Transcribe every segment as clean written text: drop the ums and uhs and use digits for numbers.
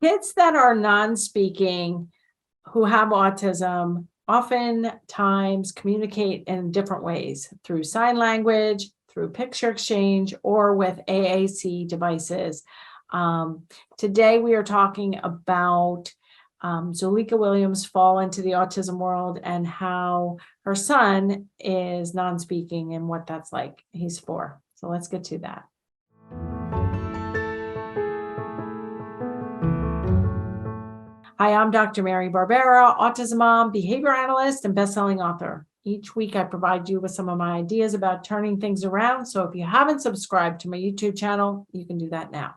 Kids that are non-speaking who have autism oftentimes communicate in different ways through sign language, through picture exchange, or with AAC devices. Today, we are talking about Zulekah Williams' fall into the autism world and how her son is non-speaking and what that's like. He's 4. So let's get to that. Hi, I'm Dr. Mary Barbera, autism mom, behavior analyst, and best-selling author. Each week, I provide you with some of my ideas about turning things around. So if you haven't subscribed to my YouTube channel, you can do that now.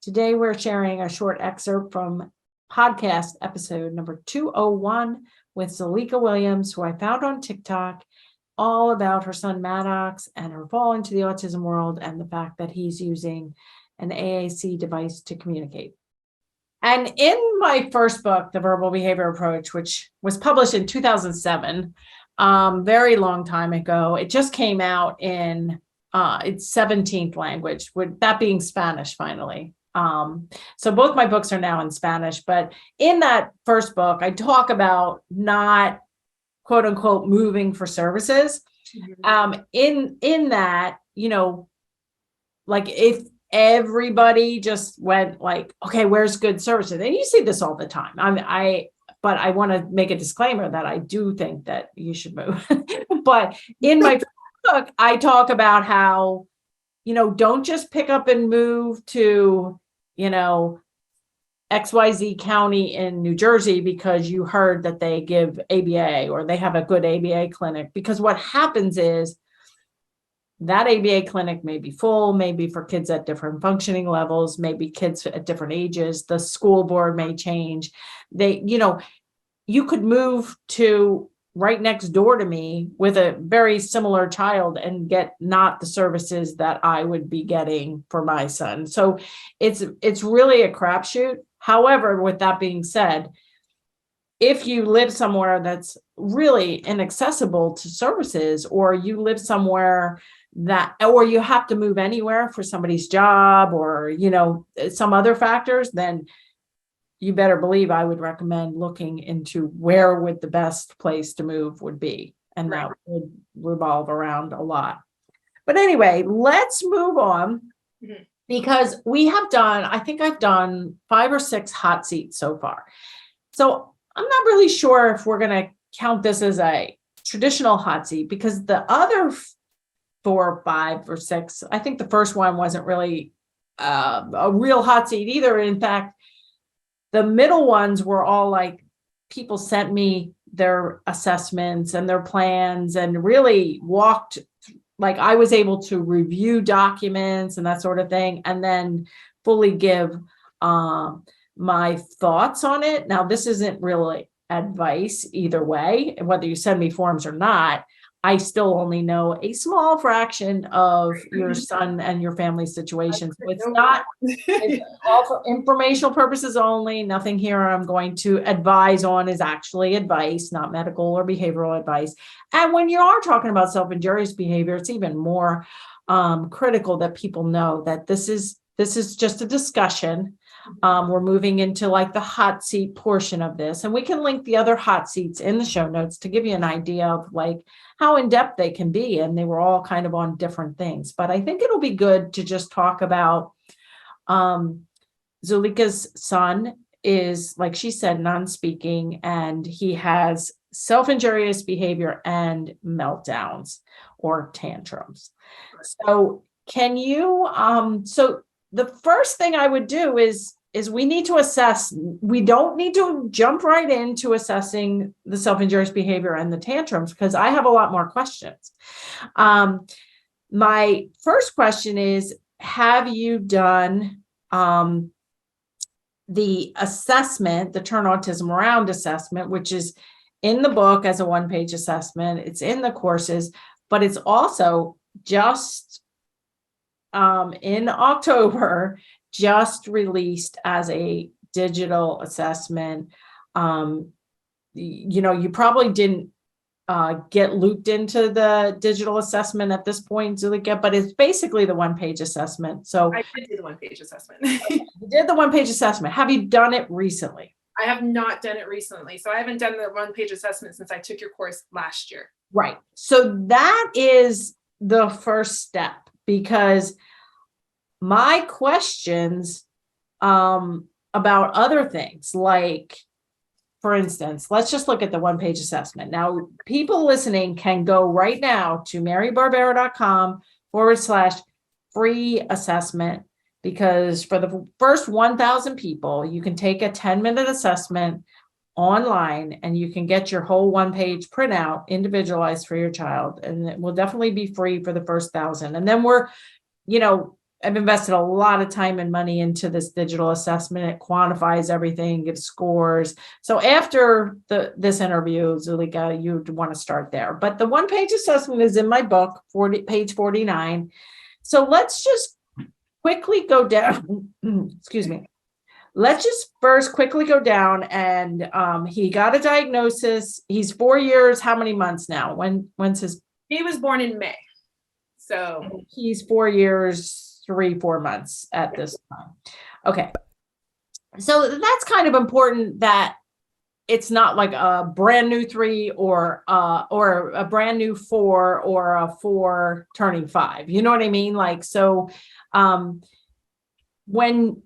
Today, we're sharing a short excerpt from podcast episode number 201 with Zulekah Williams, who I found on TikTok, all about her son Maddox and her fall into the autism world and the fact that he's using an AAC device to communicate. And in my first book, The Verbal Behavior Approach, which was published in 2007, very long time ago, it just came out in its 17th language, with that being Spanish finally. So both my books are now in Spanish, but in that first book, I talk about not quote unquote moving for services. In that, like if everybody just went like, okay, where's good services? And you see this all the time. But I want to make a disclaimer that I do think that you should move. But in my book, I talk about how, don't just pick up and move to, XYZ County in New Jersey because you heard that they give ABA or they have a good ABA clinic. Because what happens is that ABA clinic may be full, maybe for kids at different functioning levels, maybe kids at different ages. The school board may change. You could move to right next door to me with a very similar child and get not the services that I would be getting for my son. So it's really a crapshoot. However, with that being said, if you live somewhere that's really inaccessible to services, or you live somewhere or you have to move anywhere for somebody's job or, some other factors, then you better believe I would recommend looking into where would the best place to move would be. And right. That would revolve around a lot. But anyway, let's move on because I think I've done 5 or 6 hot seats so far. So I'm not really sure if we're going to count this as a traditional hot seat because the other 4 or 5 or 6, I think the first one wasn't really a real hot seat either. In fact, the middle ones were all like people sent me their assessments and their plans and really walked, like I was able to review documents and that sort of thing, and then fully give my thoughts on it. Now, this isn't really advice either way, whether you send me forms or not. I still only know a small fraction of your son and your family situation. So it's all for informational purposes only. Nothing here I'm going to advise on is actually advice, not medical or behavioral advice. And when you are talking about self-injurious behavior, it's even more critical that people know that this is just a discussion. We're moving into like the hot seat portion of this, and we can link the other hot seats in the show notes to give you an idea of like how in depth they can be. And they were all kind of on different things, but I think it'll be good to just talk about Zulekah's son is, like she said, non-speaking, and he has self-injurious behavior and meltdowns or tantrums. So can you, so the first thing I would do is we need to assess. We don't need to jump right into assessing the self-injurious behavior and the tantrums because I have a lot more questions. My first question is, have you done the assessment, the Turn Autism Around assessment, which is in the book as a 1-page assessment. It's in the courses, but it's also just in October, just released as a digital assessment. You probably didn't get looped into the digital assessment at this point, Zulekah, but it's basically the one-page assessment. So I did do the one-page assessment. you did the one-page assessment. Have you done it recently? I have not done it recently. So I haven't done the one-page assessment since I took your course last year. Right. So that is the first step, because my questions about other things, like, for instance, let's just look at the one-page assessment. Now, people listening can go right now to marybarbera.com/free assessment, because for the first 1,000 people, you can take a 10-minute assessment online and you can get your whole one-page printout individualized for your child. And it will definitely be free for the first 1,000. And then I've invested a lot of time and money into this digital assessment. It quantifies everything, gives scores. So after this interview, Zulekah, you'd want to start there. But the one-page assessment is in my book, page 49. So let's just quickly go down. Excuse me. Let's just first quickly go down. And he got a diagnosis. He's 4 years. How many months now? When's his? He was born in May. So he's 4 years. 3-4 months at this time. Okay. So that's kind of important, that it's not like a brand new 3 or a brand new 4 or a 4 turning 5. You know what I mean? Like, so when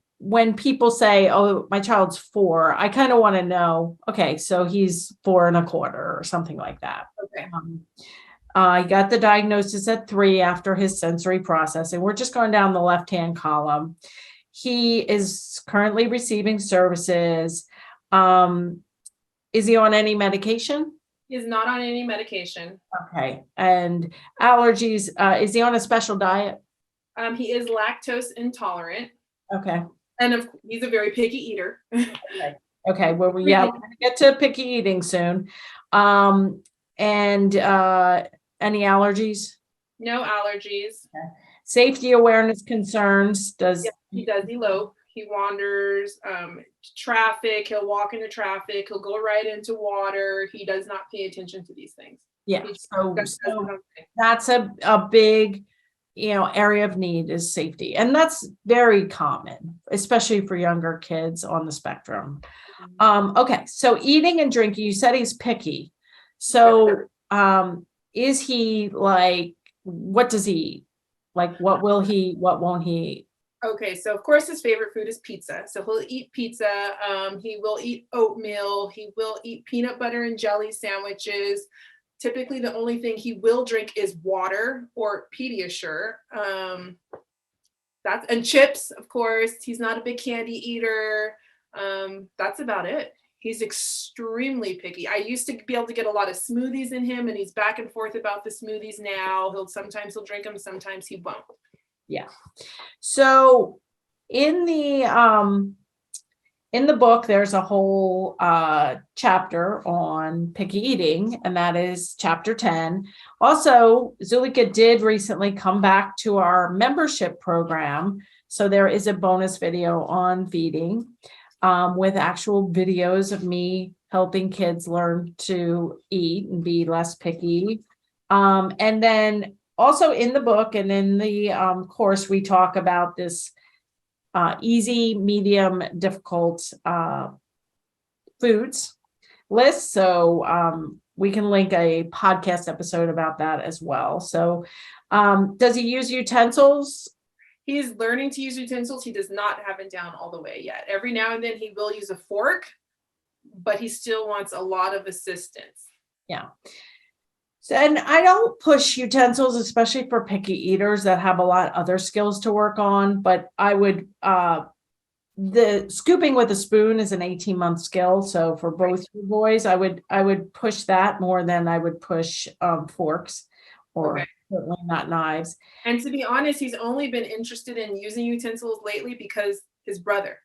people say, oh, my child's 4, I kind of want to know, okay, so he's 4 1/4 or something like that. Okay. I got the diagnosis at 3 after his sensory processing. We're just going down the left-hand column. He is currently receiving services. Is he on any medication? He is not on any medication. Okay. And allergies, is he on a special diet? He is lactose intolerant. Okay. And he's a very picky eater. Okay. Well, we're going to get to picky eating soon. Any allergies? No allergies. Okay. Safety awareness concerns. Yes, he does elope. He wanders, traffic. He'll walk into traffic. He'll go right into water. He does not pay attention to these things. Yeah. So that's a big, area of need is safety. And that's very common, especially for younger kids on the spectrum. Okay. So eating and drinking, you said he's picky. So, is he like, what does he eat? Like, what will he eat? What won't he eat? Okay. So of course his favorite food is pizza. So he'll eat pizza. He will eat oatmeal. He will eat peanut butter and jelly sandwiches. Typically the only thing he will drink is water or Pediasure. And chips, of course. He's not a big candy eater. That's about it. He's extremely picky. I used to be able to get a lot of smoothies in him, and he's back and forth about the smoothies now. Sometimes he'll drink them, sometimes he won't. Yeah. So in the book, there's a whole chapter on picky eating, and that is chapter 10. Also, Zulekah did recently come back to our membership program. So there is a bonus video on feeding. With actual videos of me helping kids learn to eat and be less picky. And then also in the book and in the course, we talk about this easy, medium, difficult foods list. So we can link a podcast episode about that as well. So does he use utensils? He's learning to use utensils. He does not have it down all the way yet. Every now and then he will use a fork, but he still wants a lot of assistance. Yeah. So, and I don't push utensils, especially for picky eaters that have a lot of other skills to work on, but I would, the scooping with a spoon is an 18-month skill. So for both boys, I would push that more than I would push forks or certainly not knives. And to be honest, he's only been interested in using utensils lately because his brother,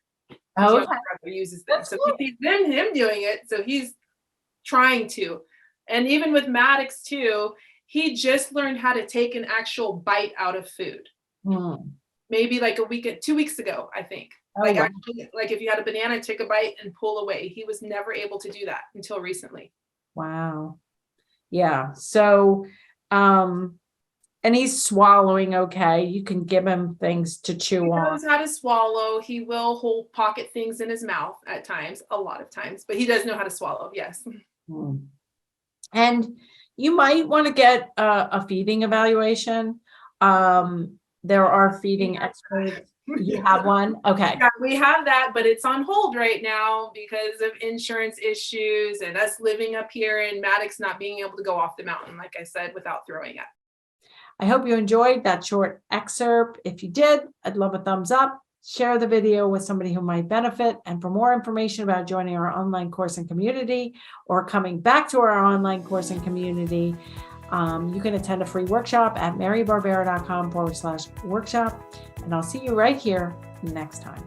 brother uses them. So he sees him doing it. So he's trying to. And even with Maddox too, he just learned how to take an actual bite out of food. Maybe like 2 weeks ago, I think. Actually, like if you had a banana, take a bite and pull away. He was never able to do that until recently. Wow. Yeah. So, and he's swallowing okay. You can give him things to chew He on. knows how to swallow. He will hold pocket things in his mouth at times, a lot of times, but he does know how to swallow. Yes. And you might want to get a feeding evaluation. There are feeding experts. You have one? Okay. Yeah, we have that, but it's on hold right now because of insurance issues and us living up here and Maddox not being able to go off the mountain, like I said, without throwing up. I hope you enjoyed that short excerpt. If you did, I'd love a thumbs up. Share the video with somebody who might benefit. And for more information about joining our online course and community or coming back to our online course and community, you can attend a free workshop at marybarbera.com/workshop. And I'll see you right here next time.